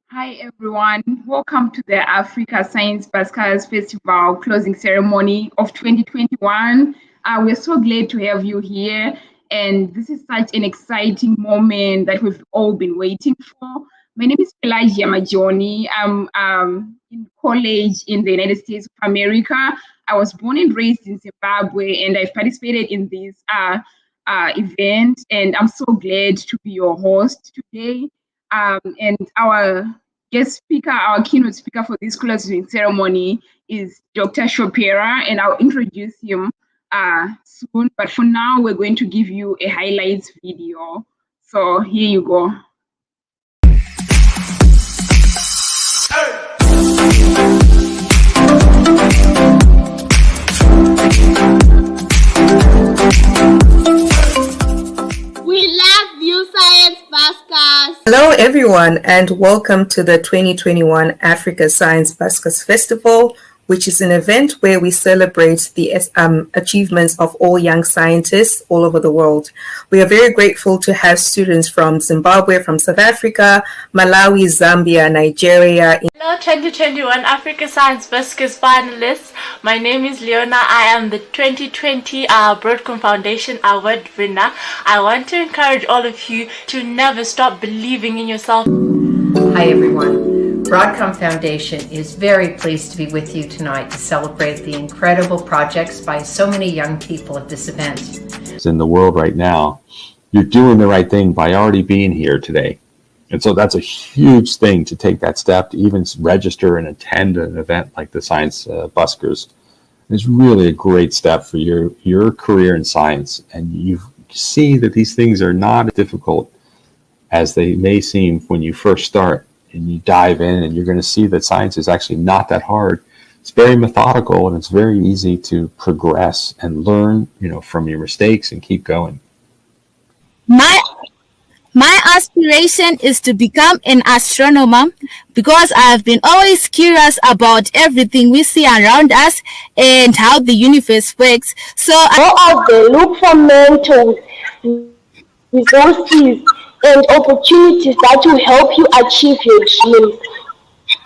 Hi everyone, welcome to the Africa Science Buskers Festival closing ceremony of 2021. We're so glad to have you here, and this is such an exciting moment that we've all been waiting for. My name is Pelagia Majoni. I'm in college in the United States of America. I was born and raised in Zimbabwe, and I've participated in this event, and I'm so glad to be your host today. And our guest speaker, our keynote speaker for this closing ceremony is Dr. Chopera, and I'll introduce him soon. But for now, we're going to give you a highlights video. So here you go. Hello everyone and welcome to the 2021 Africa Science Buskers Festival, which is an event where we celebrate the achievements of all young scientists all over the world. We are very grateful to have students from Zimbabwe, from South Africa, Malawi, Zambia, Nigeria. Hello 2021 Africa Science Buskers finalists. My name is Leona. I am the 2020 Broadcom Foundation Award winner. I want to encourage all of you to never stop believing in yourself. Hi everyone. Broadcom Foundation is very pleased to be with you tonight to celebrate the incredible projects by so many young people at this event. In the world right now, you're doing the right thing by already being here today. And so that's a huge thing to take that step to even register and attend an event like the Science Buskers. It's really a great step for your career in science. And you see that these things are not as difficult as they may seem when you first start. And you dive in and you're going to see that science is actually not that hard. It's very methodical and it's very easy to progress and learn, from your mistakes and keep going. My aspiration is to become an astronomer because I've been always curious about everything we see around us and how the universe works. So go out there, look for mentors, resources, and opportunities that will help you achieve your dreams.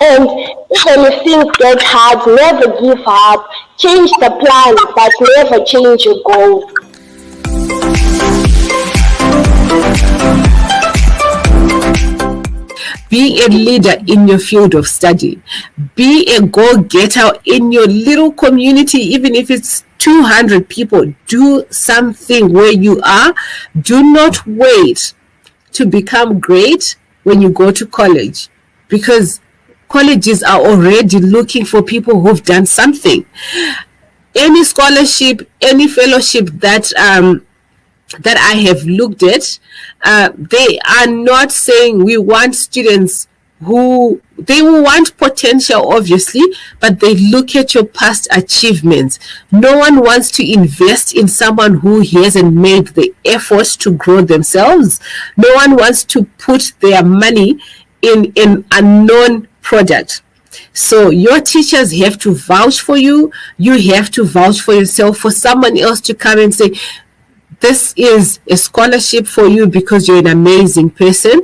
And even if things get hard, never give up. Change the plan, but never change your goals. Be a leader in your field of study. Be a go-getter in your little community, even if it's 200 people. Do something where you are. Do not wait to become great when you go to college, because colleges are already looking for people who've done something. Any scholarship, any fellowship that I have looked at, they are not saying we want students they will want potential, obviously, but they look at your past achievements. No one wants to invest in someone who hasn't made the efforts to grow themselves. No one wants to put their money in an unknown product. So your teachers have to vouch for you. You have to vouch for yourself, for someone else to come and say, this is a scholarship for you because you're an amazing person.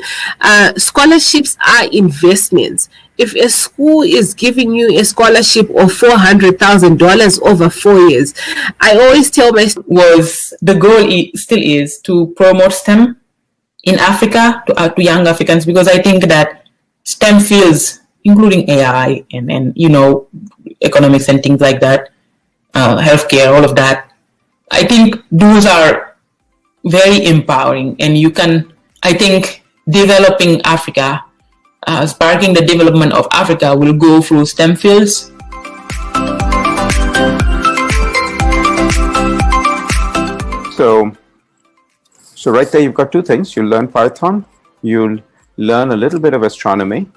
Scholarships are investments. If a school is giving you a scholarship of $400,000 over 4 years, I always tell my the goal still is to promote STEM in Africa to young Africans, because I think that STEM fields, including AI and economics and things like that, healthcare, all of that, I think those are very empowering, and I think developing Africa, sparking the development of Africa will go through STEM fields. So right there you've got two things. You'll learn Python, you'll learn a little bit of astronomy.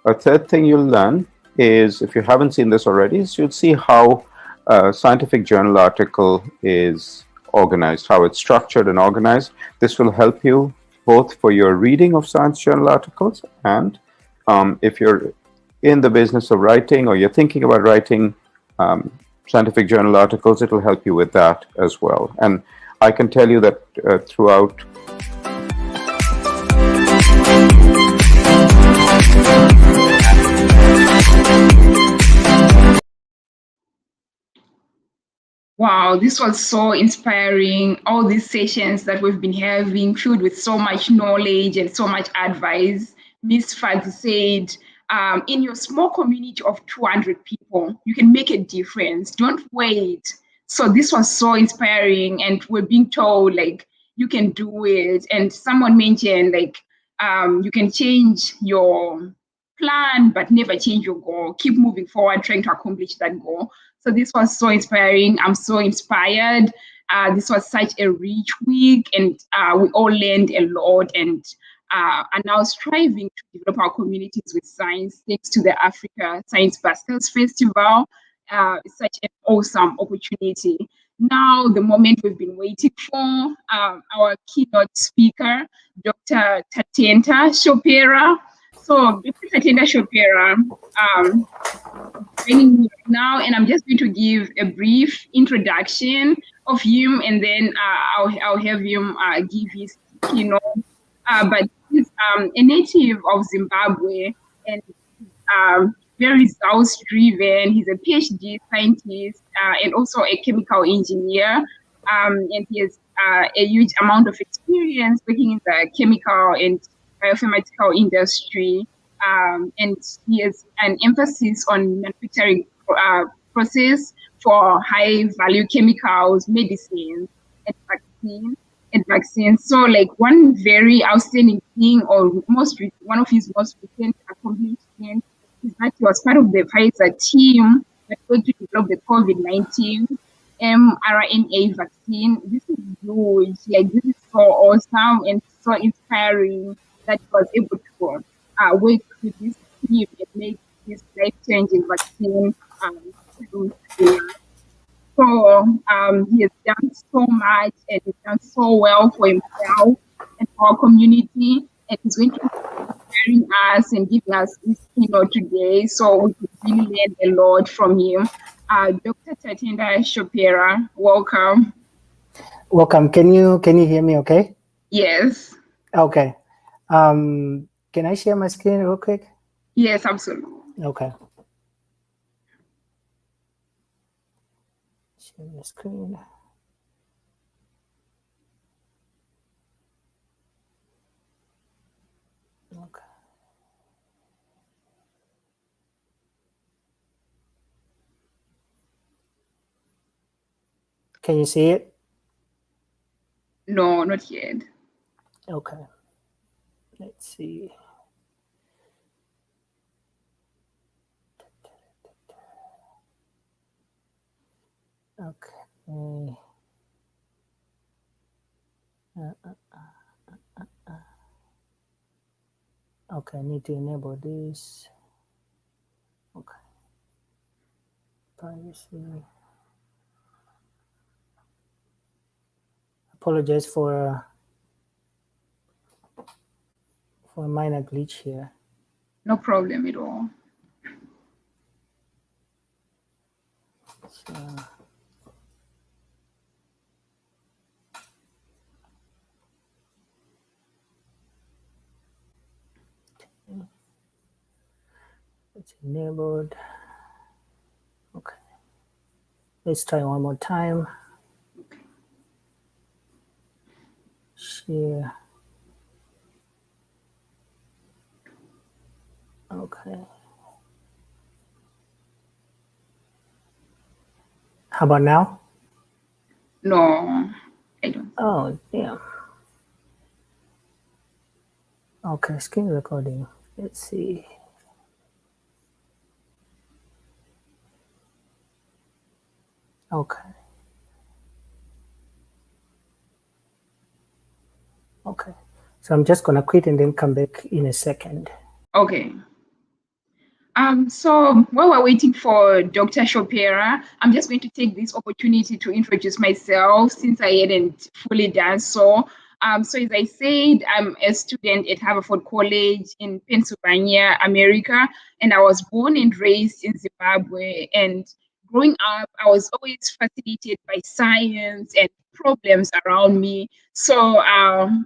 A third thing you'll learn is, if you haven't seen this already, is you'll see how a scientific journal article is organized, how it's structured and organized. This will help you both for your reading of science journal articles, and if you're in the business of writing or you're thinking about writing scientific journal articles, it will help you with that as well. And I can tell you that throughout Wow, this was so inspiring. All these sessions that we've been having, filled with so much knowledge and so much advice. Miss Fadi said, in your small community of 200 people, you can make a difference. Don't wait. So this was so inspiring, and we're being told like you can do it. And someone mentioned like you can change your plan, but never change your goal. Keep moving forward, trying to accomplish that goal. So this was so inspiring. I'm so inspired. This was such a rich week, and we all learned a lot and are now striving to develop our communities with science thanks to the Africa Science Buskers Festival. It's such an awesome opportunity. Now, the moment we've been waiting for, our keynote speaker, Dr. Tatenta Shopera. So, Dr. Tatenta Shopera, joining me right now, and I'm just going to give a brief introduction of him, and then I'll have him give his keynote. But he's a native of Zimbabwe, and very results driven. He's a PhD scientist and also a chemical engineer, and he has a huge amount of experience working in the chemical and biopharmaceutical industry. And he has an emphasis on manufacturing process for high value chemicals, medicines, and vaccines. So, like one very outstanding thing, or one of his most recent accomplishments, is that he was part of the Pfizer team that was to develop the COVID-19 mRNA vaccine. This is huge. Like this is so awesome and so inspiring that he was able to work with this team and make this life-changing vaccine. So he has done so much and he's done so well for himself and for our community. And he's going to be inspiring us and giving us this keynote today. So we could really learn a lot from him. Dr. Tatenda Shopera, welcome. Welcome. Can you hear me okay? Yes. Okay. Can I share my screen real quick? Yes, absolutely. Okay. Share the screen. Okay. Can you see it? No, not yet. Okay. Let's see. Okay. Okay, I need to enable this. Okay. Privacy. Apologize for a minor glitch here. No problem at all. So, it's enabled. Okay. Let's try one more time. Share. Okay. How about now? No, I don't. Oh, damn. Okay, screen recording. Let's see. Okay. Okay. So I'm just gonna quit and then come back in a second. Okay. So while we're waiting for Dr. Shopera, I'm just going to take this opportunity to introduce myself since I hadn't fully done so. So as I said, I'm a student at Haverford College in Pennsylvania, America, and I was born and raised in Zimbabwe. And growing up, I was always fascinated by science and problems around me. So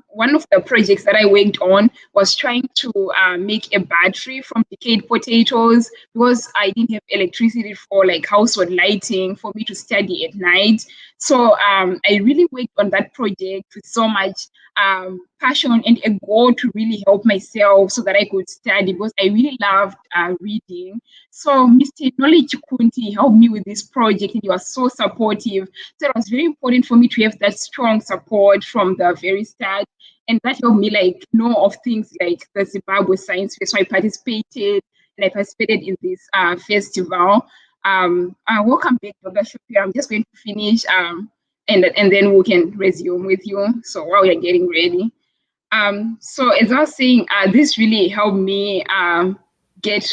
one of the projects that I worked on was trying to make a battery from decayed potatoes, because I didn't have electricity for like household lighting for me to study at night. So I really worked on that project with so much passion and a goal to really help myself so that I could study, because I really loved reading. So Mr. Knowledge Kunti helped me with this project, and he was so supportive. So it was very important for me to have that strong support from the very start. And that helped me like know of things like the Zimbabwe Science Fair. So I participated, and I participated in this festival. Welcome back, Dr. Shapiro. I'm just going to finish and then we can resume with you. So while you're getting ready. So as I was saying, this really helped me get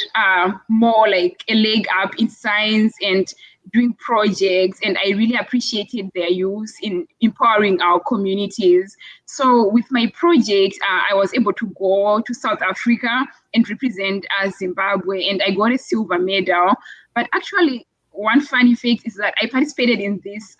more like a leg up in science and doing projects, and I really appreciated their use in empowering our communities. So with my project, I was able to go to South Africa and represent Zimbabwe, and I got a silver medal. But actually, one funny fact is that I participated in this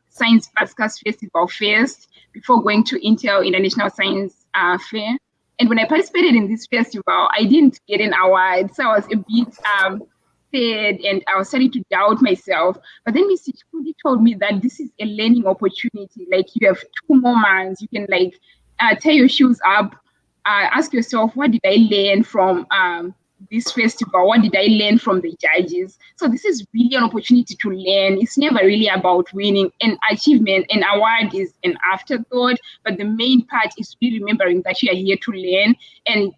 Science Buskers Festival first before going to Intel International Science Fair. And when I participated in this festival, I didn't get an award. So I was a bit sad, and I was starting to doubt myself. But then Mr. Chikudi told me that this is a learning opportunity. Like, you have 2 more months. You can like tie your shoes up, ask yourself, what did I learn from this festival? What did I learn from the judges? So this is really an opportunity to learn. It's never really about winning. An achievement, an award is an afterthought, but the main part is really remembering that you are here to learn, and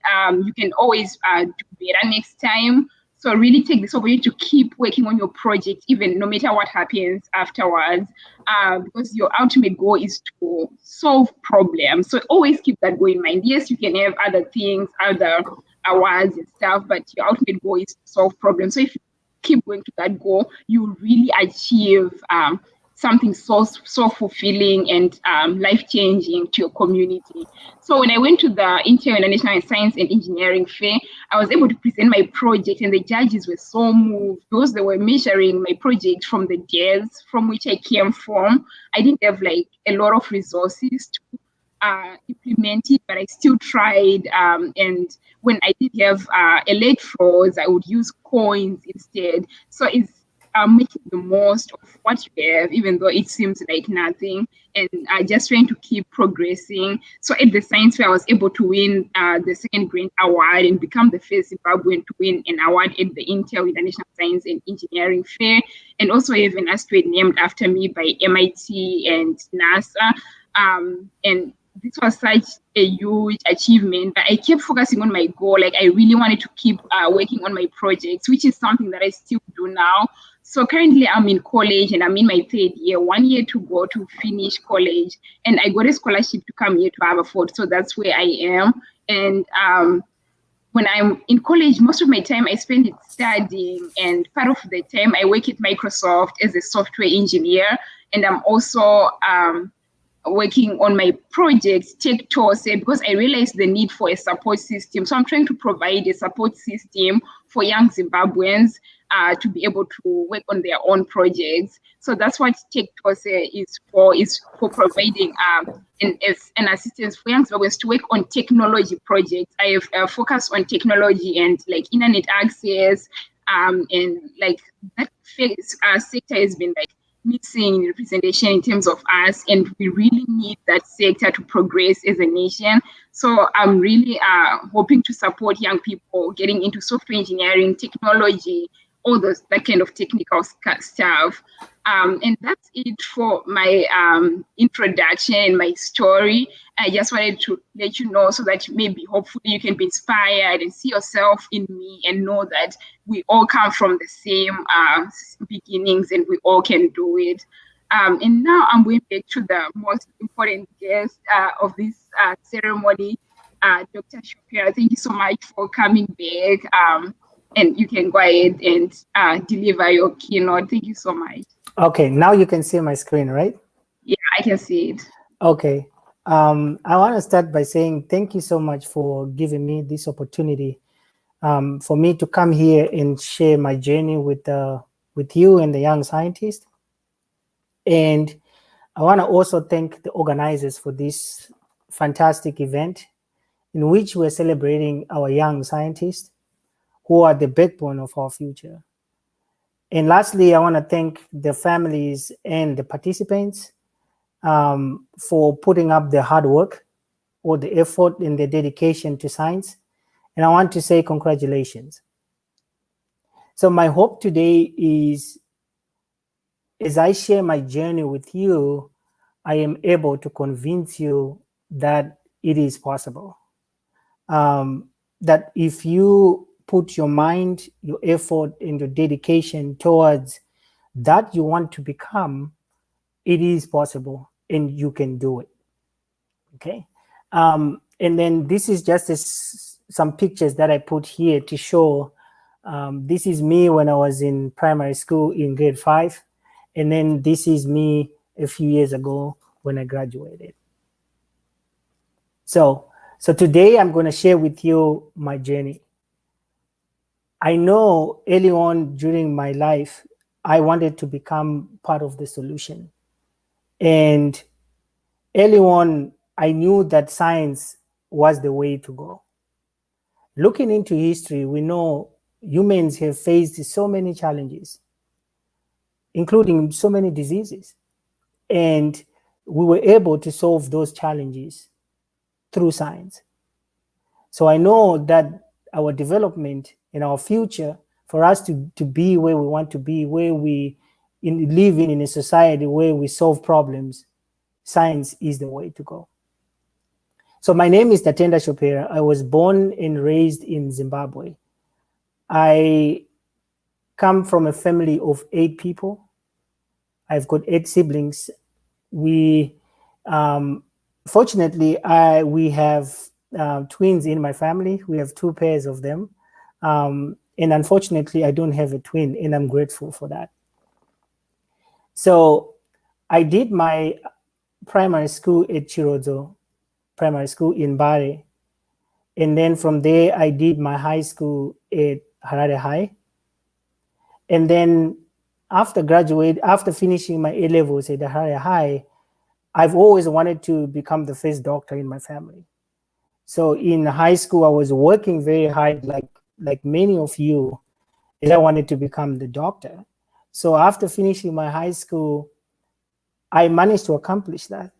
you can always do better next time. So really take this opportunity to keep working on your project, even no matter what happens afterwards, because your ultimate goal is to solve problems. So always keep that goal in mind. Yes, you can have other things, other awards and stuff, but your ultimate goal is to solve problems. So if you keep going to that goal, you really achieve something so fulfilling and life-changing to your community. So when I went to the International Science and Engineering Fair, I was able to present my project, and the judges were so moved because they were measuring my project from the days from which I came from. I didn't have like a lot of resources to implement it, but I still tried. And when I did have electrodes, I would use coins instead. So it's making the most of what you have, even though it seems like nothing, and just trying to keep progressing. So at the science fair, I was able to win the second grant award and become the first Zimbabwean to win an award at the Intel International Science and Engineering Fair, and also have an asteroid named after me by MIT and NASA. And this was such a huge achievement, but I kept focusing on my goal. Like, I really wanted to keep working on my projects, which is something that I still do now. So currently I'm in college, and I'm in my 3rd year, 1 year to go to finish college. And I got a scholarship to come here to Haverford. So that's where I am. And when I'm in college, most of my time I spend it studying, and part of the time I work at Microsoft as a software engineer. And I'm also working on my project, Tech Tours, because I realized the need for a support system. So I'm trying to provide a support system for young Zimbabweans to be able to work on their own projects. So that's what Tech Tours is for providing an assistance for young Zimbabweans to work on technology projects. I have focused on technology and like internet access, and like that sector has been like missing representation in terms of us, and we really need that sector to progress as a nation. So I'm really hoping to support young people getting into software engineering, technology, all that kind of technical stuff. And that's it for my introduction, my story. I just wanted to let you know so that maybe hopefully you can be inspired and see yourself in me and know that we all come from the same beginnings and we all can do it. And now I'm going back to the most important guest of this ceremony, Dr. Shapiro. Thank you so much for coming back. And you can go ahead and deliver your keynote. Thank you so much. Okay, now you can see my screen, right? Yeah, I can see it. Okay. I want to start by saying thank you so much for giving me this opportunity for me to come here and share my journey with you and the young scientists. And I want to also thank the organizers for this fantastic event in which we're celebrating our young scientists who are the backbone of our future. And lastly, I want to thank the families and the participants for putting up the hard work or the effort and the dedication to science. And I want to say congratulations. So my hope today is, as I share my journey with you, I am able to convince you that it is possible. That if you put your mind, your effort, and your dedication towards that you want to become, it is possible and you can do it. Okay. And then this is just some pictures that I put here to show. This is me when I was in primary school in grade 5. And then this is me a few years ago when I graduated. So today I'm going to share with you my journey. I know early on during my life, I wanted to become part of the solution. And early on, I knew that science was the way to go. Looking into history, we know humans have faced so many challenges, including so many diseases. And we were able to solve those challenges through science. So I know that our development in our future, for us to be where we want to be, where we live in a society where we solve problems, science is the way to go. So my name is Tatenda Chopera. I was born and raised in Zimbabwe. I come from a family of 8 people. I've got 8 siblings. We, fortunately, we have twins in my family. We have 2 pairs of them. And unfortunately, I don't have a twin, and I'm grateful for that. So I did my primary school at Chirodzo Primary School in Bari. And then from there, I did my high school at Harare High. And then after finishing my A-levels at Harare High, I've always wanted to become the first doctor in my family. So in high school, I was working very hard, like many of you, as I wanted to become the doctor. So after finishing my high school, I managed to accomplish that.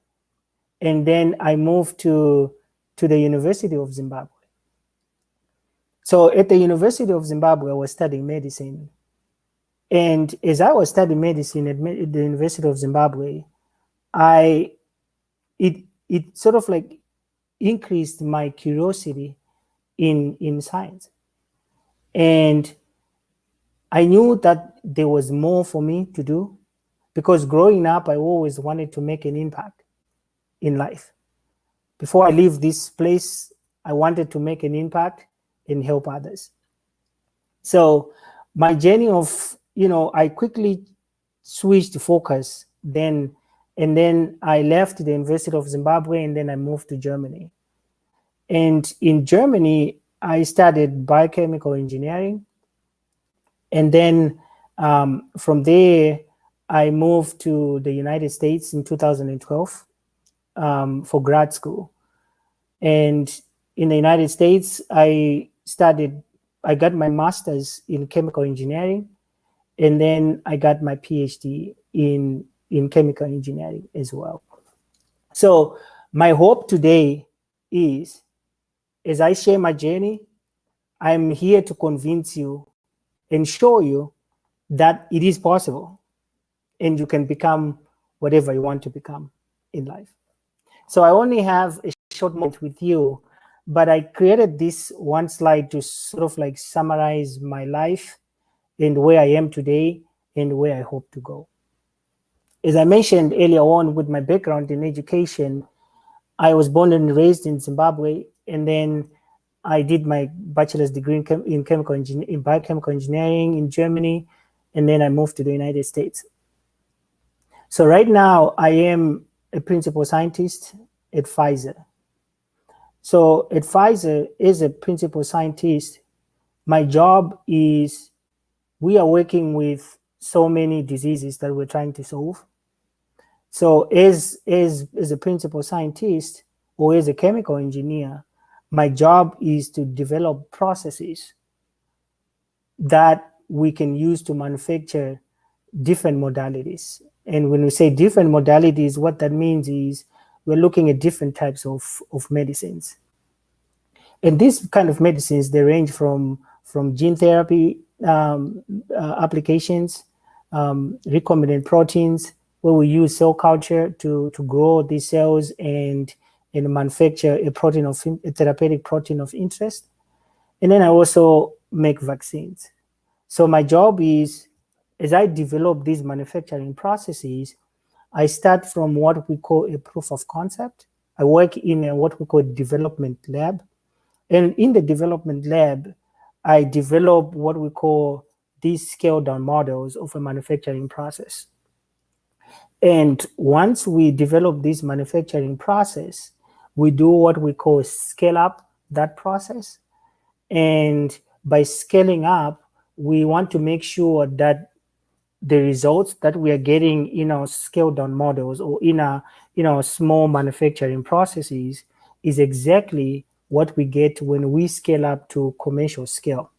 And then I moved to the University of Zimbabwe. So at the University of Zimbabwe, I was studying medicine. And as I was studying medicine at the University of Zimbabwe, it sort of like increased my curiosity in science. And I knew that there was more for me to do, because growing up, I always wanted to make an impact in life. Before I leave this place, I wanted to make an impact and help others. So my journey of, I quickly switched focus then, and then I left the University of Zimbabwe, and then I moved to Germany. And in Germany, I studied biochemical engineering. And then from there, I moved to the United States in 2012 for grad school. And in the United States, I got my master's in chemical engineering, and then I got my PhD in chemical engineering as well. So my hope today is, as I share my journey, I'm here to convince you and show you that it is possible and you can become whatever you want to become in life. So I only have a short moment with you, but I created this one slide to sort of like summarize my life and where I am today and where I hope to go. As I mentioned earlier on, with my background in education, I was born and raised in Zimbabwe, and then I did my bachelor's degree in biochemical engineering in Germany, and then I moved to the United States. So right now I am a principal scientist at Pfizer. So at Pfizer, as a principal scientist, my job is, we are working with so many diseases that we're trying to solve. So as a principal scientist or as a chemical engineer, my job is to develop processes that we can use to manufacture different modalities. And when we say different modalities, what that means is we're looking at different types of medicines. And these kind of medicines, they range from gene therapy applications, recombinant proteins, where we use cell culture to grow these cells and manufacture a therapeutic protein of interest. And then I also make vaccines. So my job is, as I develop these manufacturing processes, I start from what we call a proof of concept. I work in what we call development lab. And in the development lab, I develop what we call these scale down models of a manufacturing process. And once we develop this manufacturing process, we do what we call scale up that process. And by scaling up, we want to make sure that the results that we are getting in our scaled down models or in our small manufacturing processes is exactly what we get when we scale up to commercial scale.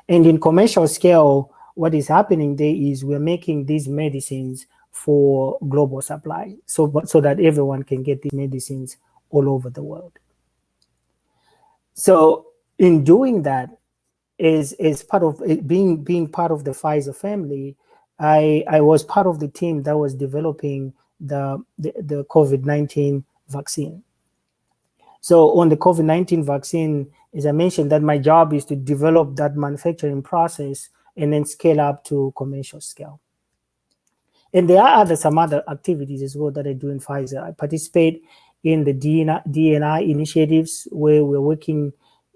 And in commercial scale, what is happening there is we're making these medicines for global supply, so that everyone can get these medicines all over the world. So in doing that, is part of being part of the Pfizer family, I was part of the team that was developing the COVID-19 vaccine. So on the COVID-19 vaccine, as I mentioned, that my job is to develop that manufacturing process and then scale up to commercial scale. And there are some other activities as well that I do in Pfizer. I participate in the D&I initiatives where we're working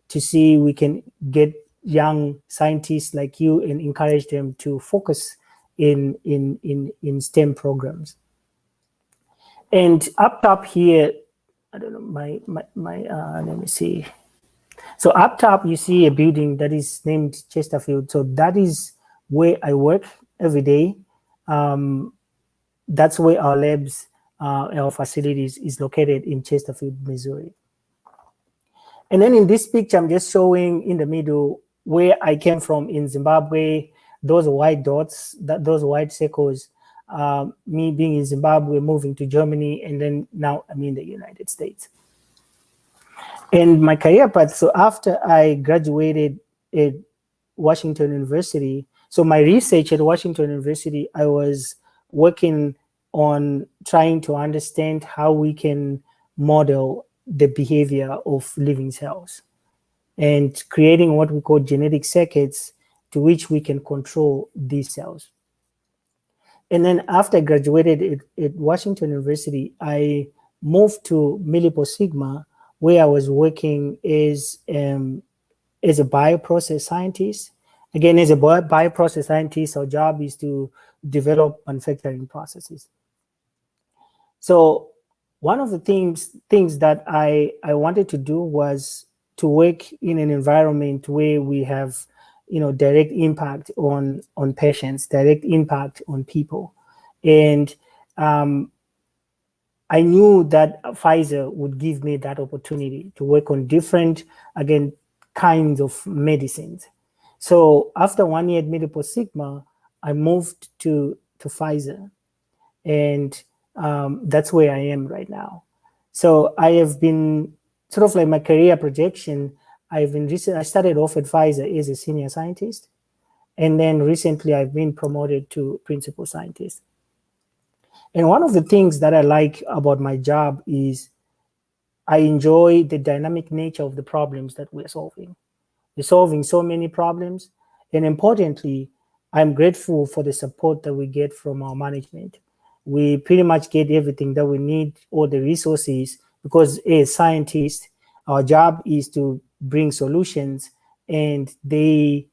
to see we can get young scientists like you and encourage them to focus in STEM programs. And up top here, I don't know, let me see. So up top, you see a building that is named Chesterfield. So that is where I work every day. That's where our labs, our facilities is located in Chesterfield, Missouri. And then in this picture, I'm just showing in the middle where I came from in Zimbabwe. Those white dots, those white circles, me being in Zimbabwe, moving to Germany, and then now I'm in the United States. And my career path, so after I graduated at Washington University, so my research at Washington University, I was working on trying to understand how we can model the behavior of living cells and creating what we call genetic circuits to which we can control these cells. And then after I graduated at Washington University, I moved to Milipo Sigma, where I was working as a bioprocess scientist. Again, as a bioprocess scientist, our job is to develop manufacturing processes. So one of the things that I wanted to do was to work in an environment where we have, direct impact on patients, direct impact on people. And I knew that Pfizer would give me that opportunity to work on different, again, kinds of medicines. So after 1 year at Milipo Sigma, I moved to Pfizer. And that's where I am right now. So I have been sort of like my career projection. I started off at Pfizer as a senior scientist, and then recently I've been promoted to principal scientist. And one of the things that I like about my job is I enjoy the dynamic nature of the problems that we're solving. We're solving so many problems, and importantly, I'm grateful for the support that we get from our management. We pretty much get everything that we need, all the resources, because as scientists, our job is to bring solutions, and they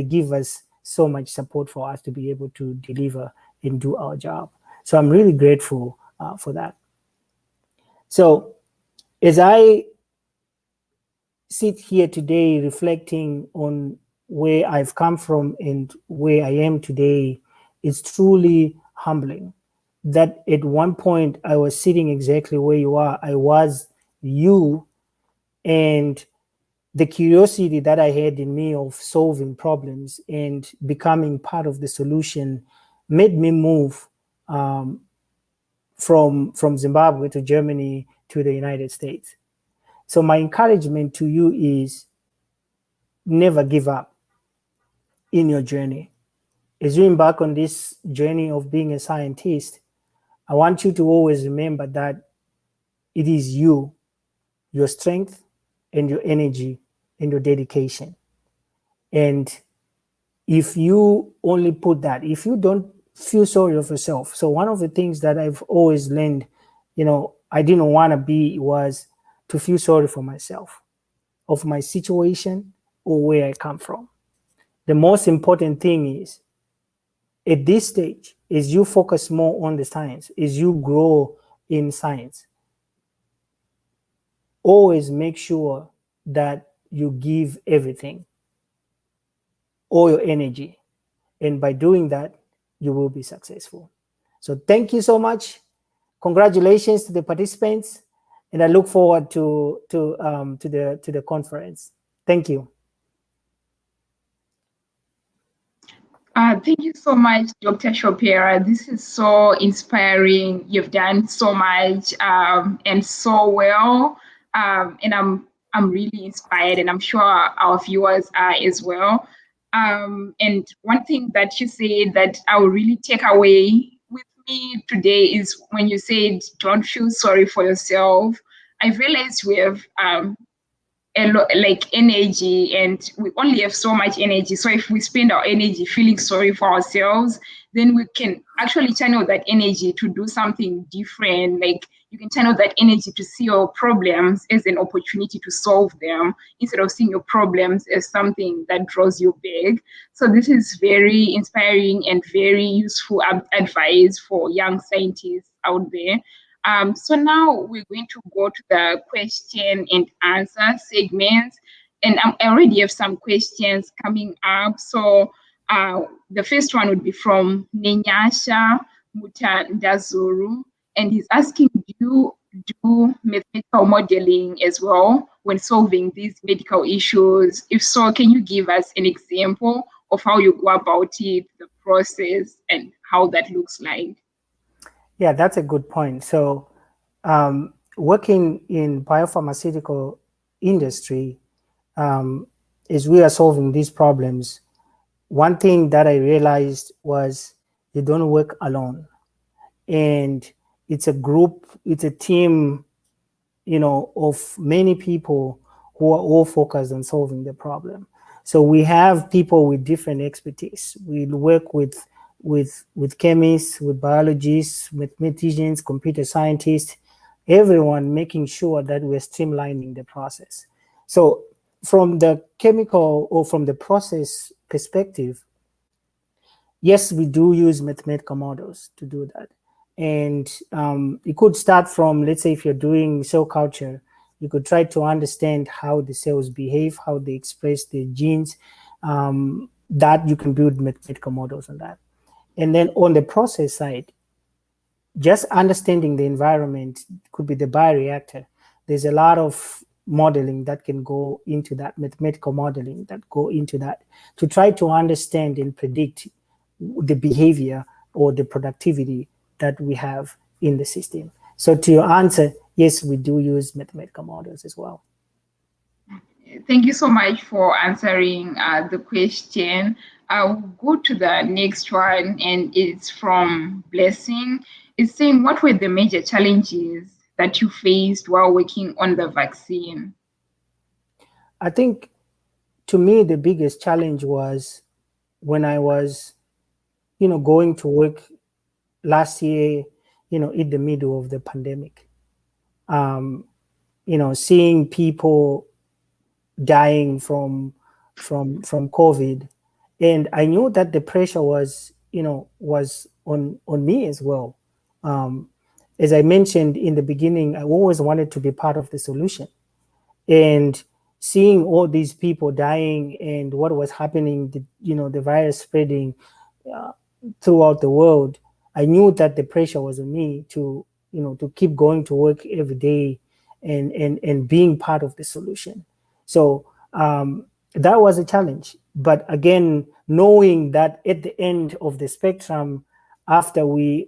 give us so much support for us to be able to deliver and do our job. So I'm really grateful for that. So as I sit here today reflecting on where I've come from and where I am today, it's truly humbling. that at one point I was sitting exactly where you are. I was you, and the curiosity that I had in me of solving problems and becoming part of the solution made me move from Zimbabwe to Germany to the United States. So my encouragement to you is never give up in your journey. As you embark on this journey of being a scientist, I want you to always remember that it is you, your strength and your energy and your dedication. And if you only put that, if you don't feel sorry of yourself. So one of the things that I've always learned, I didn't want to be was to feel sorry for myself, of my situation or where I come from. The most important thing is at this stage is you focus more on the science, is you grow in science. Always make sure that you give everything, all your energy. And by doing that, you will be successful. So thank you so much. Congratulations to the participants. And I look forward to the conference. Thank you. Thank you so much, Dr. Chopera. This is so inspiring. You've done so much and so well, and I'm really inspired, and I'm sure our viewers are as well. And one thing that you said that I will really take away with me today is when you said, "Don't feel sorry for yourself." I realized we have like energy, and we only have so much energy. So if we spend our energy feeling sorry for ourselves, then we can actually channel that energy to do something different. Like you can channel that energy to see your problems as an opportunity to solve them instead of seeing your problems as something that draws you back. So this is very inspiring and very useful advice for young scientists out there. So now we're going to go to the question and answer segments. And I already have some questions coming up. So the first one would be from Nenyasha Mutandazuru. And he's asking, do you do mathematical modeling as well when solving these medical issues? If so, can you give us an example of how you go about it, the process, and how that looks like? Yeah, that's a good point. So working in biopharmaceutical industry, as we are solving these problems, one thing that I realized was you don't work alone. And it's a group, it's a team, of many people who are all focused on solving the problem. So we have people with different expertise. We work with chemists, with biologists, mathematicians, computer scientists, everyone making sure that we're streamlining the process. So from the chemical or from the process perspective, yes, we do use mathematical models to do that. And it could start from, let's say, if you're doing cell culture, you could try to understand how the cells behave, how they express their genes, that you can build mathematical models on that. And then on the process side, just understanding the environment, could be the bioreactor. There's a lot of modeling that can go into that, mathematical modeling that go into that, to try to understand and predict the behavior or the productivity that we have in the system. So to your answer, yes, we do use mathematical models as well. Thank you so much for answering the question. I'll go to the next one, and it's from Blessing. It's saying, what were the major challenges that you faced while working on the vaccine? I think, to me, the biggest challenge was when I was, going to work last year, in the middle of the pandemic. Seeing people dying from COVID, and I knew that the pressure was on me as well. As I mentioned in the beginning, I always wanted to be part of the solution, and seeing all these people dying and what was happening, the virus spreading throughout the world, I knew that the pressure was on me to, to keep going to work every day and being part of the solution. So that was a challenge. But again, knowing that at the end of the spectrum, after we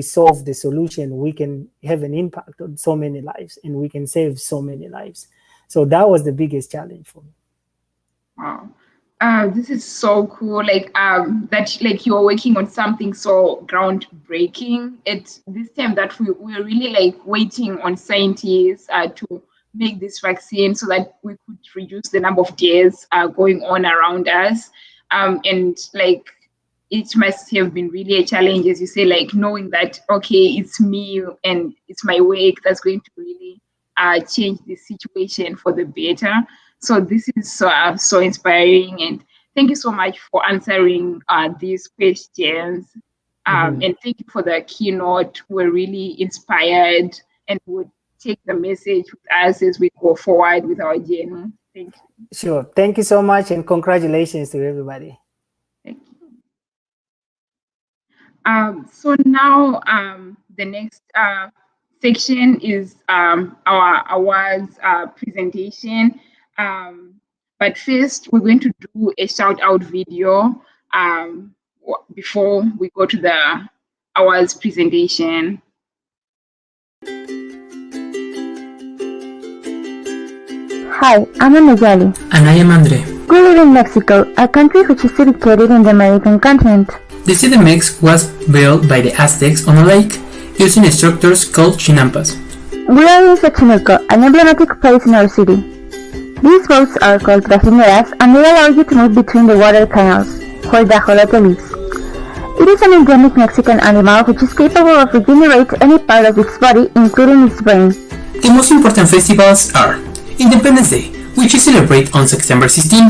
solve the solution, we can have an impact on so many lives and we can save so many lives. So that was the biggest challenge for me. Wow. This is so cool. That you're working on something so groundbreaking. It's this time that we're really waiting on scientists to make this vaccine so that we could reduce the number of deaths going on around us. And it must have been really a challenge, as you say, knowing that, okay, it's me and it's my work that's going to really change the situation for the better. So this is so inspiring, and thank you so much for answering these questions. And thank you for the keynote. We're really inspired and would take the message with us as we go forward with our journey. Thank you. Sure. Thank you so much, and congratulations to everybody. Thank you. So now the next section is our awards presentation. But first, we're going to do a shout out video before we go to the awards presentation. Hi, I'm Nagali. And I am Andre. We live in Mexico, a country which is situated in the American continent. The CDMX was built by the Aztecs on a lake, using structures called chinampas. We are in Xochimilco, an emblematic place in our city. These boats are called trajineras and they allow you to move between the water canals, where the ajolote lives. It is an endemic Mexican animal which is capable of regenerating any part of its body, including its brain. The most important festivals are Independence Day, which is celebrated on September 16,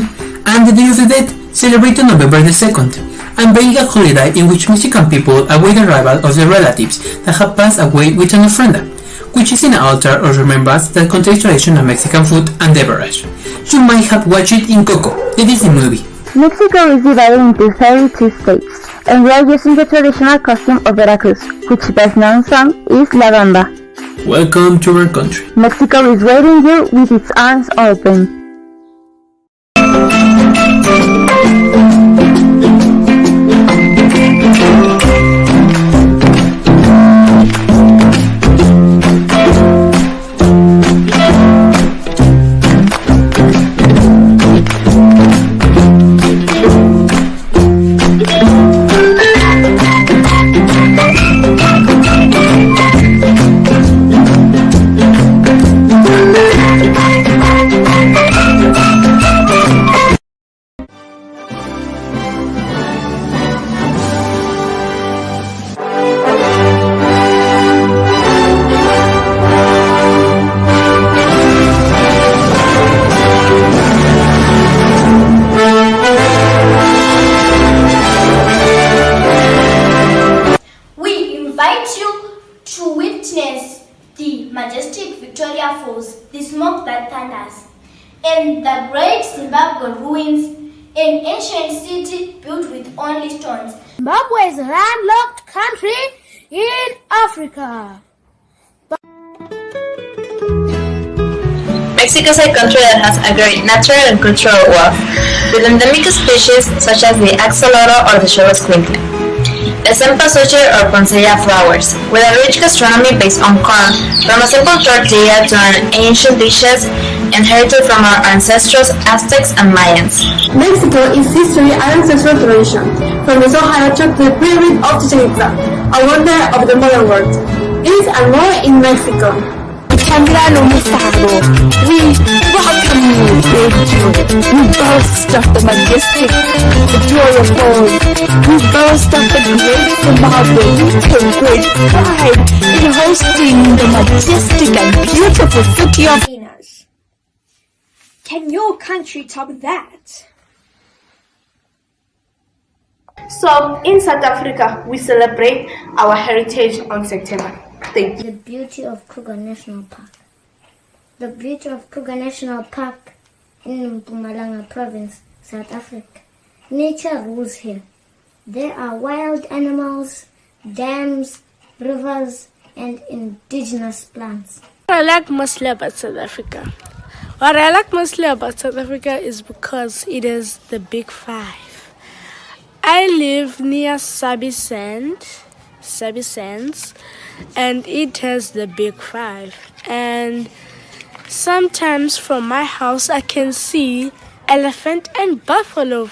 and the Day of the Dead, celebrated on November the 2nd, and being a holiday in which Mexican people await the arrival of their relatives that have passed away with an ofrenda, which is an altar of remembrance that contains traditional Mexican food and beverage. You might have watched it in Coco, the Disney movie. Mexico is divided into 32 states, and we are using the traditional costume of Veracruz, which best known song is La Bamba. Welcome to our country. Mexico is waiting you with its arms open. In the great Zimbabwe ruins, an ancient city built with only stones. Zimbabwe is a landlocked country in Africa. Mexico is a country that has a great natural and cultural wealth, with endemic species such as the axolotl or the shell squinkle, the cempasúchil or poncella flowers, with a rich gastronomy based on corn, from a simple tortilla to an ancient dishes inherited from our ancestors Aztecs and Mayans. Mexico is history and ancestral tradition, from the Sohara to the pyramid of Chichen Itza, a wonder of the modern world. This and more in Mexico. We welcome you, big joy. We boast of the majestic, the joy of all. We boast of the great Zimbabwe. We take great pride in hosting the majestic and beautiful city of Venus. Can your country top that? So, in South Africa, we celebrate our heritage on September. Thank you. The beauty of Kruger National Park. The beauty of Kruger National Park in Mpumalanga Province, South Africa. Nature rules here. There are wild animals, dams, rivers, and indigenous plants. I like mostly about South Africa. What I like mostly about South Africa is because it is the Big Five. I live near Sabi Sands, and it has the Big Five. And sometimes from my house I can see elephant and buffalo.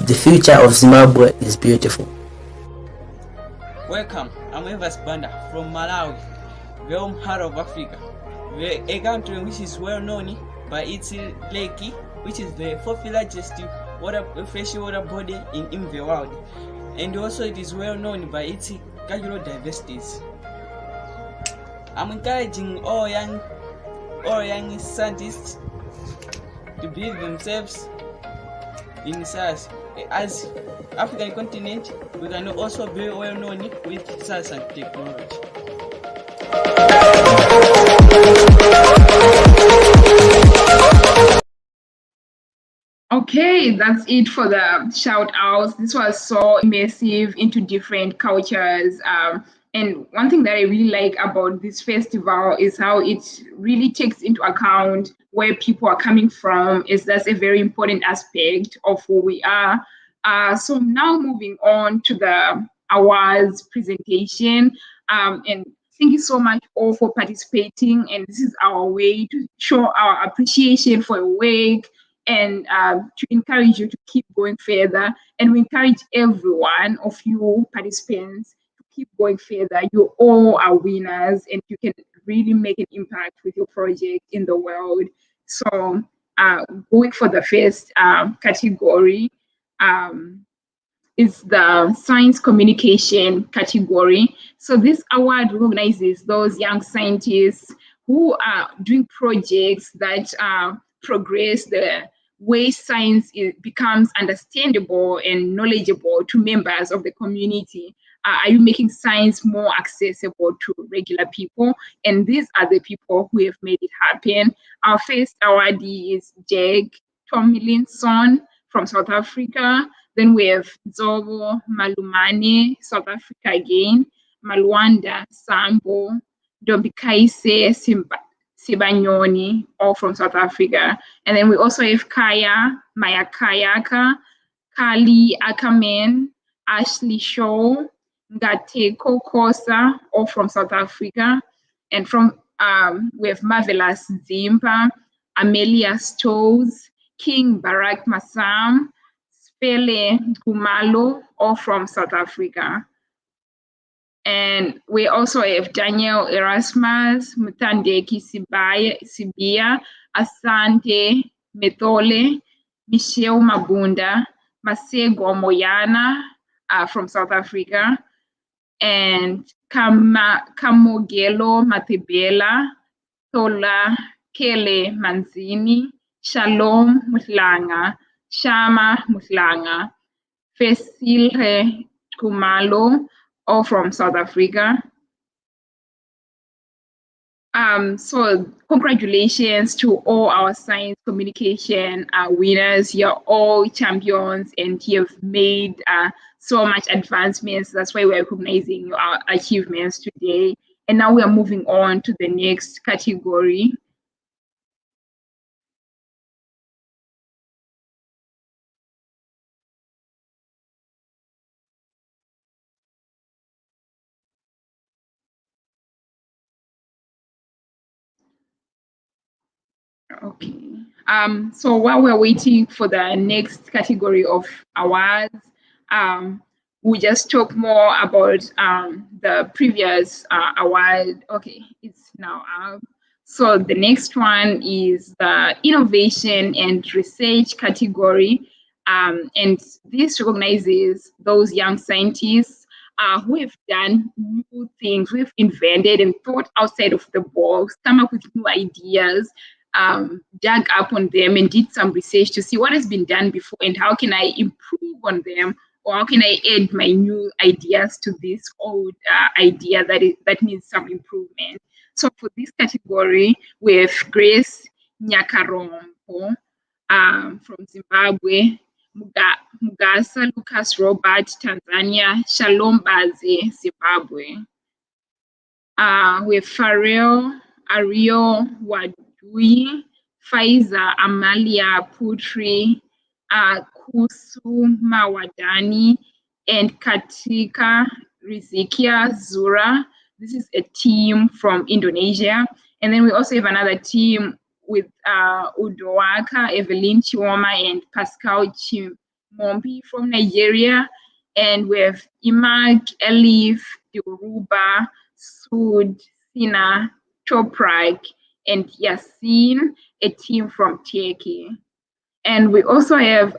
The future of Zimbabwe is beautiful. Welcome, I'm Evas Banda from Malawi, the home heart of Africa. A country which is well known by its lake, which is the fourth largest freshwater body in the world. And also it is well known by its cultural diversities. I'm encouraging all young scientists to build themselves in science. As African continent, we can also be well known with science and technology. Okay, that's it for the shout outs. This was so immersive into different cultures. And one thing that I really like about this festival is how it really takes into account where people are coming from. That's a very important aspect of who we are. So now moving on to the awards presentation. And thank you so much all for participating. And this is our way to show our appreciation for your work and to encourage you to keep going further. And we encourage every one of you participants to keep going further. You all are winners and you can really make an impact with your project in the world. So going for the first category is the science communication category. So this award recognizes those young scientists who are doing projects that progress the way science becomes understandable and knowledgeable to members of the community. Are you making science more accessible to regular people? And these are the people who have made it happen. Our first awardee is Jack Tomlinson from South Africa. Then we have Zobo Malumane, South Africa again, Malwanda Sambo, Dombikaise Sibanyoni, all from South Africa. And then we also have Kaya Mayakayaka, Kali Akamen, Ashley Shaw, Ngateko Kosa, all from South Africa. And from we have Marvelous Zimpa, Amelia Stows, King Barak Masam, Spele Kumalo, all from South Africa. And we also have Daniel Erasmus, Mutandeki Sibia, Asante Methole, Michelle Mabunda, Masego Moyana from South Africa, and Kamogelo Matebela, Tola Kele Manzini, Shalom Mutlanga, Shama Mutlanga, Fesilhe Kumalo, all from South Africa. So congratulations to all our science communication winners. You're all champions and you've made so much advancements. That's why we're recognizing your achievements today. And now we are moving on to the next category. Okay. So while we're waiting for the next category of awards, we just talk more about the previous award. Okay, it's now up. So the next one is the innovation and research category. And this recognizes those young scientists who have done new things, who have invented and thought outside of the box, come up with new ideas, dug up on them and did some research to see what has been done before and how can I improve on them, or how can I add my new ideas to this old idea that needs some improvement. So for this category, we have Grace Nyakarompo from Zimbabwe, Mugasa Lucas Robert, Tanzania, Shalom Baze, Zimbabwe. We have Pharrell Ario Wadui, Faiza Amalia Putri, Kusu Mawadani, and Katika Rizikia Zura. This is a team from Indonesia. And then we also have another team with Udowaka, Evelyn Chioma, and Pascal Chimombi from Nigeria. And we have Imag, Elif, Yoruba, Sud, Sina, Toprak, and Yasin, a team from Turkey. And we also have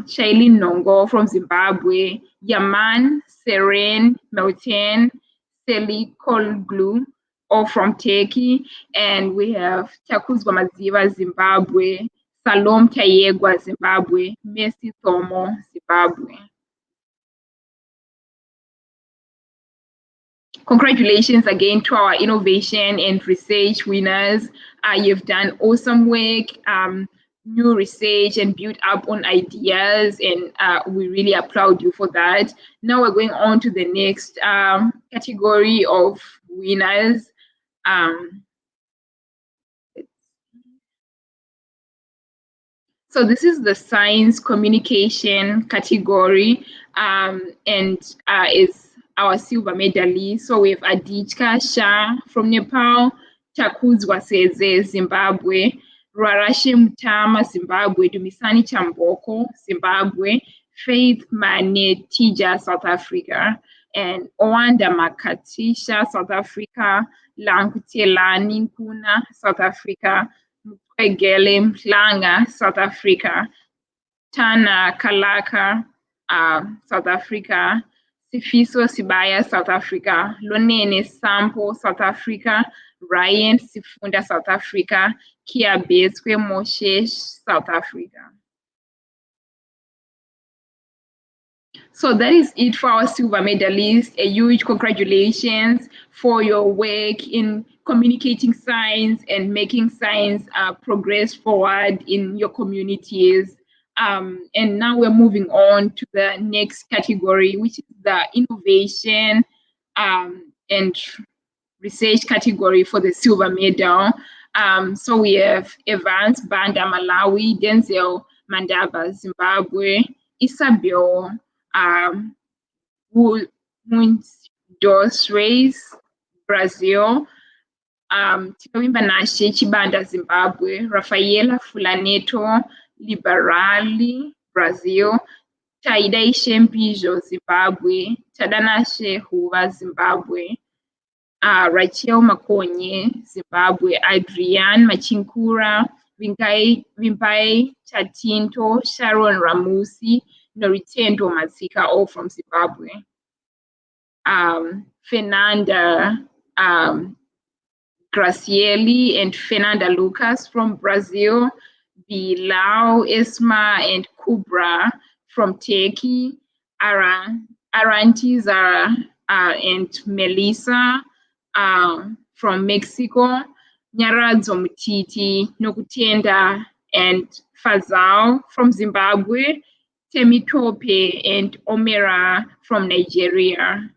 Shailene Nongo from Zimbabwe, Yaman, Seren, Melten, Seli Kolglu, all from Turkey. And we have Takuzwa Maziva, Zimbabwe, Salom Tayegwa, Zimbabwe, Messi Tomo, Zimbabwe. Congratulations again to our innovation and research winners. You've done awesome work, new research, and built up on ideas, and we really applaud you for that. Now we're going on to the next category of winners. So this is the science communication category, and is our silver medalist. So we have Aditya Shah from Nepal, Takuzwa Seze, Zimbabwe, Rarashi Mutama, Zimbabwe, Dumisani Chamboko, Zimbabwe, Faith Manetija, South Africa, and Owanda Makatisha, South Africa, Lankutelani Nkuna, South Africa, Egele Mhlanga, South Africa, Tana Kalaka, South Africa, Sifiso Sibaya, South Africa, Lonene Sampo, South Africa, Ryan Sifunda, South Africa, Kia Beswe Moshe, South Africa. So that is it for our silver medalists. A huge congratulations for your work in communicating science and making science progress forward in your communities. And now we're moving on to the next category, which is the innovation and research category for the silver medal. So we have Evans Banda, Malawi, Denzel Mandaba, Zimbabwe, Isabel Dos Reis, Brazil, Tikawimba Nashe Chibanda, Zimbabwe, Rafaela Fulaneto, Liberali, Brazil, Taida Shempijo, Zimbabwe, Tadanashe Huva, Zimbabwe, Rachel Makonye, Zimbabwe, Adrian Machinkura, Vimpai Chatinto, Sharon Ramusi, Noritendo Masika, all from Zimbabwe. Fernanda Gracieli and Fernanda Lucas from Brazil, Bilal, Esma, and Kubra from Turkey, Aranti Zara and Melissa from Mexico, Nyaradzo Mutiti, Nokutenda, and Fazal from Zimbabwe, Temitope and Omera from Nigeria.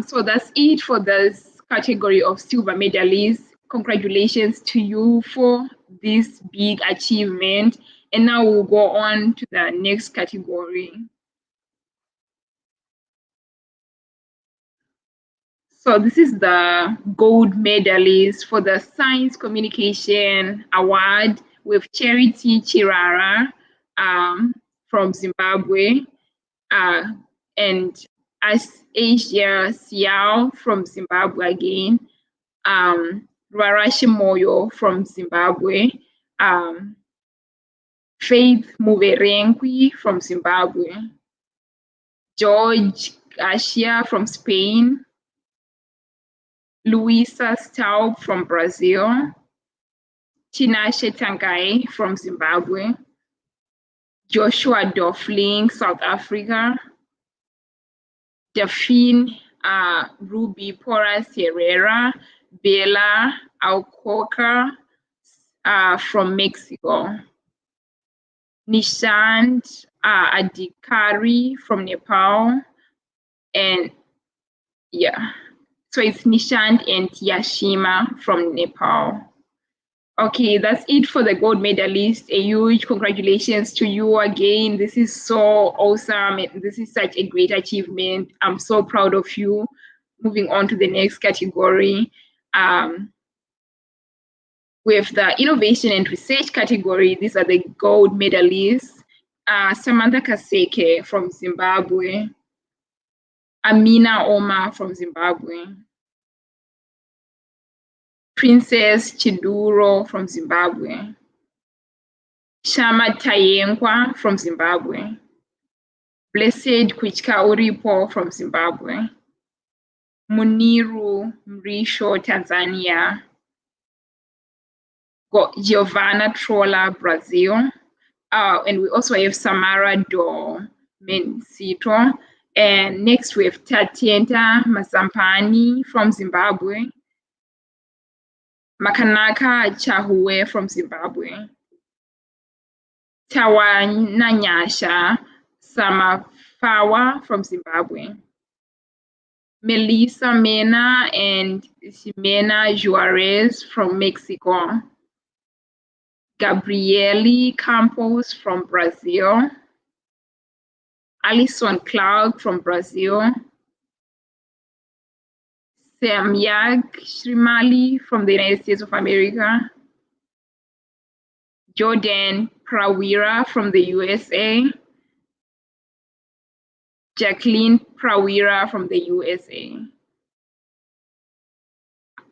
So that's it for this category of silver medalists. Congratulations to you for this big achievement. And now we'll go on to the next category. So this is the gold medalist for the Science Communication Award with Charity Chirara from Zimbabwe, and Asia Siao from Zimbabwe again, Rarashi Moyo from Zimbabwe, Faith Muverenkwi from Zimbabwe, George Garcia from Spain, Luisa Staub from Brazil, Tinashe Tangai from Zimbabwe, Joshua Dofling, South Africa, Daphne Ruby Porras Herrera, Bella Alcoca from Mexico, Nishant Adhikari from Nepal, and yeah, so it's Nishant and Yashima from Nepal. Okay, that's it for the gold medalist. A huge congratulations to you again. This is so awesome. This is such a great achievement. I'm so proud of you. Moving on to the next category. With the innovation and research category, these are the gold medalists. Samantha Kaseke from Zimbabwe. Amina Omar from Zimbabwe. Princess Chiduro from Zimbabwe. Shama Tayenkwa from Zimbabwe. Blessed Kwichka Uripo from Zimbabwe. Muniru Mrisho, Tanzania. Giovanna Trolla, Brazil. And we also have Samara Do Mencito. And next we have Tatienta Masampani from Zimbabwe. Makanaka Chahue from Zimbabwe. Tawananyasha Samafawa from Zimbabwe. Melissa Mena and Ximena Juarez from Mexico. Gabriele Campos from Brazil. Alison Clark from Brazil. Samyak Shrimali from the United States of America. Jordan Prawira from the USA. Jacqueline Prawira from the USA.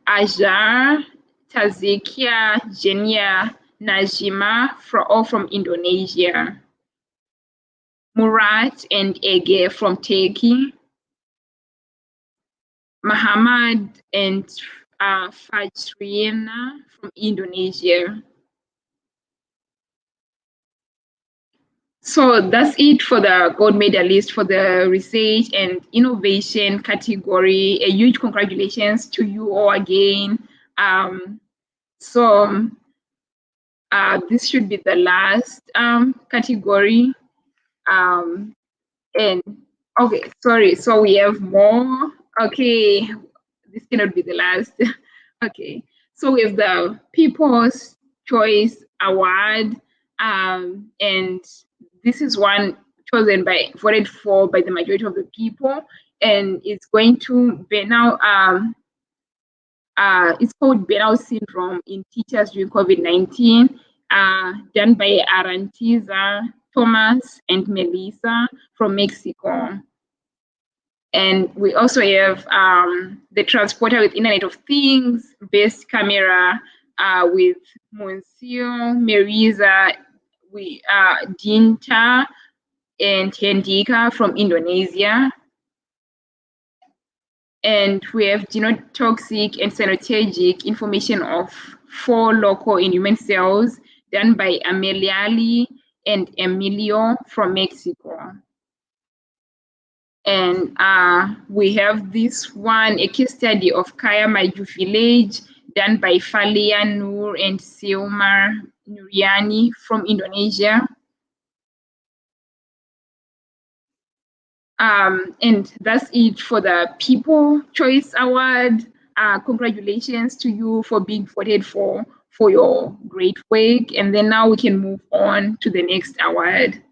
Ajar Tazekia Jenia Najima all from Indonesia. Murat and Ege from Turkey. Muhammad and Fajriana from Indonesia. So that's it for the gold medalist for the research and innovation category. A huge congratulations to you all again. This should be the last category. And okay, sorry, so we have more. Okay, this cannot be the last. Okay, so we have the People's Choice Award, and this is one voted for by the majority of the people, and it's going to burnout. It's called burnout syndrome in teachers during COVID-19, done by Arantiza Thomas and Melissa from Mexico. And we also have the transporter with Internet of Things based camera with Monsieur Meriza, Dinta, and Hendika from Indonesia. And we have genotoxic and synergetic information of 4 local and human cells done by Ameliali and Emilio from Mexico. And we have this one, a case study of Kaya Maju village done by Falia Nur and Silmar Nuriani from Indonesia. And that's it for the People Choice Award. Congratulations to you for being voted for your great work. And then now we can move on to the next award.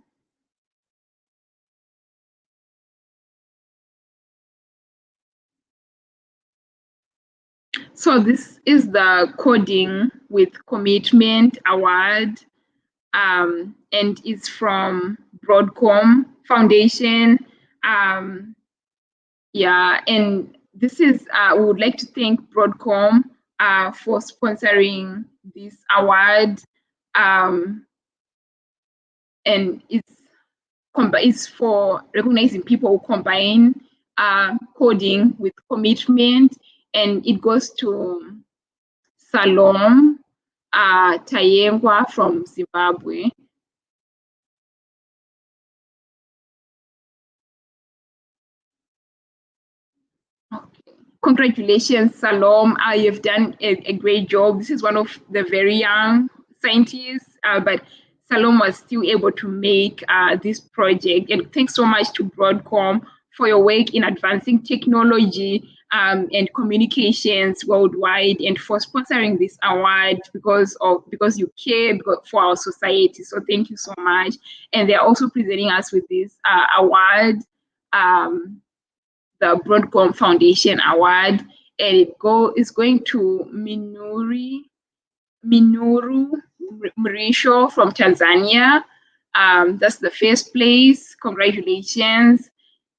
So this is the Coding with Commitment Award, and it's from Broadcom Foundation. Yeah, and this is, we would like to thank Broadcom for sponsoring this award. And it's for recognizing people who combine coding with commitment, and it goes to Salom Tayengwa from Zimbabwe. Congratulations, Salom. You've done a great job. This is one of the very young scientists, but Salom was still able to make this project. And thanks so much to Broadcom for your work in advancing technology and communications worldwide, and for sponsoring this award because you care for our society. So thank you so much. And they're also presenting us with this award. The Broadcom Foundation Award, and it's going to Minuru Mrisho from Tanzania. That's the first place. Congratulations.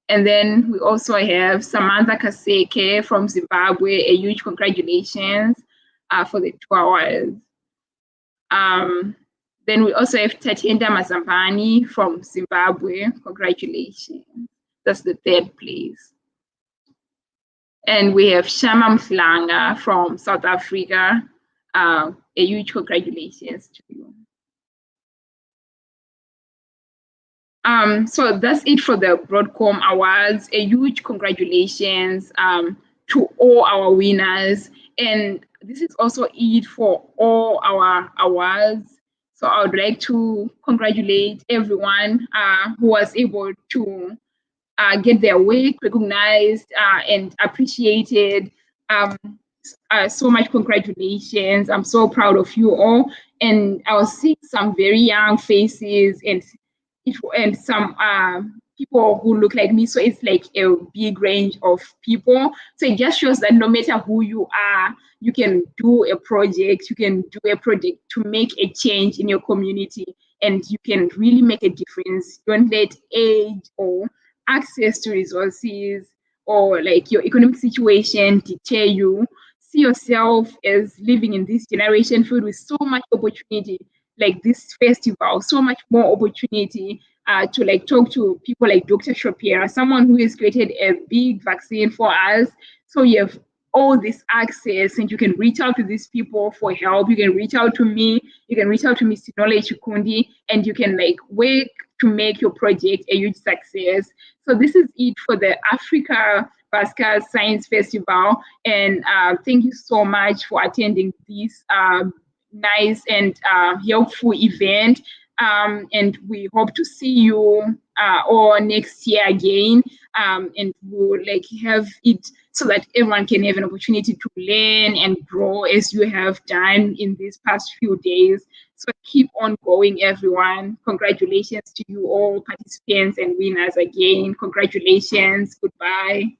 And then we also have Samantha Kaseke from Zimbabwe. A huge congratulations for the 2 hours. Then we also have Tatenda Mazambani from Zimbabwe. Congratulations. That's the 3rd place. And we have Shama Mhlanga from South Africa. A huge congratulations to you. So that's it for the Broadcom Awards. A huge congratulations to all our winners. And this is also it for all our awards. So I would like to congratulate everyone who was able to get their work recognized and appreciated. So much congratulations. I'm so proud of you all. And I was seeing some very young faces and some people who look like me. So it's like a big range of people. So it just shows that no matter who you are, you can do a project. You can do a project to make a change in your community, and you can really make a difference. Don't let age or access to resources or like your economic situation deter you. See yourself as living in this generation filled with so much opportunity, like this festival, so much more opportunity to like talk to people like Dr. Shopira, someone who has created a big vaccine for us. So you have all this access, and you can reach out to these people for help. You can reach out to me. You can reach out to Ms. Sinole Chikundi, and you can like work to make your project a huge success. So this is it for the Africa Buskers Science Festival. And thank you so much for attending this nice and helpful event. And we hope to see you all next year again. And we'll like have it so that everyone can have an opportunity to learn and grow as you have done in these past few days. So keep on going, everyone. Congratulations to you all participants and winners again. Congratulations. Goodbye.